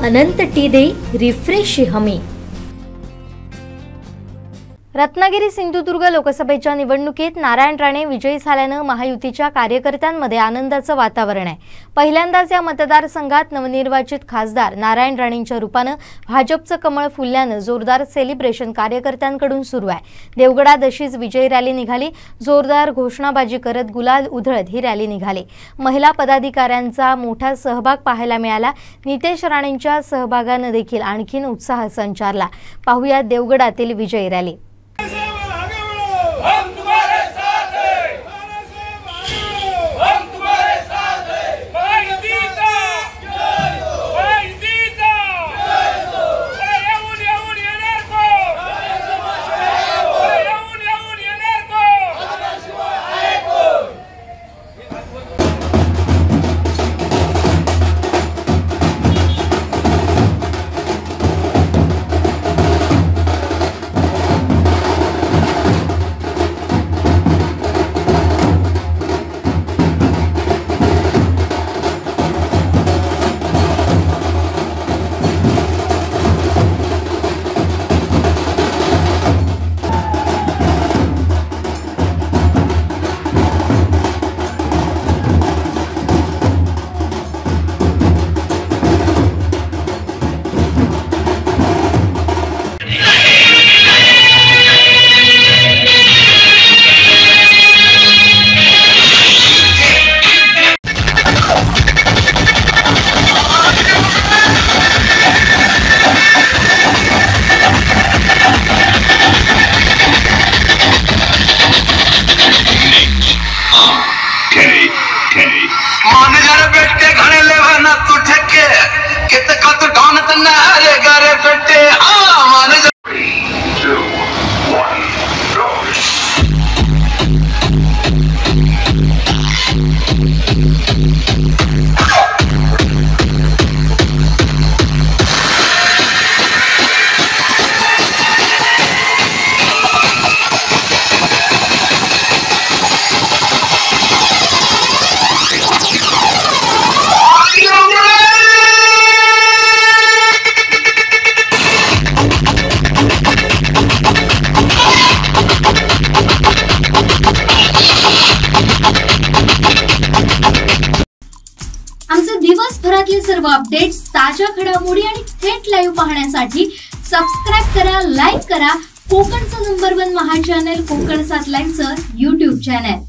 अनंत टीदे refresh हमी। रत्नागिरी सिंधुदुर्ग लोकसभेच्या निवडणुकीत नारायण राणे विजयी झाल्याने महायुतीच्या कार्यकर्त्यांमध्ये आनंदाचं वातावरण आहे। पहिल्यांदाच या मतदारसंघात नवनिर्वाचित खासदार नारायण राणेंच्या रूपाने भाजपचं कमळ फुलल्याने जोरदार सेलिब्रेशन कार्यकर्त्यांकडून सुरू आहे। देवगडात अशीच विजयी रॅली निघाली। जोरदार घोषणाबाजी करत गुलाल उधळत ही रॅली निघाली। महिला पदाधिकाऱ्यांचा मोठा सहभाग पाहायला मिळाला। नितेश राणेंच्या सहभागाने देखील आणखीन उत्साह संचारला। पाहूया देवगडातील विजयी रॅली। दिवसभरातले सर्व अपडेट्स, ताज्या घडामोडी आणि थेट लाईव्ह पाहण्यासाठी सबस्क्राइब करा, लाईक करा कोकणचं नंबर 1 महा चॅनल कोकण 7 लाईव्हचं YouTube चॅनल।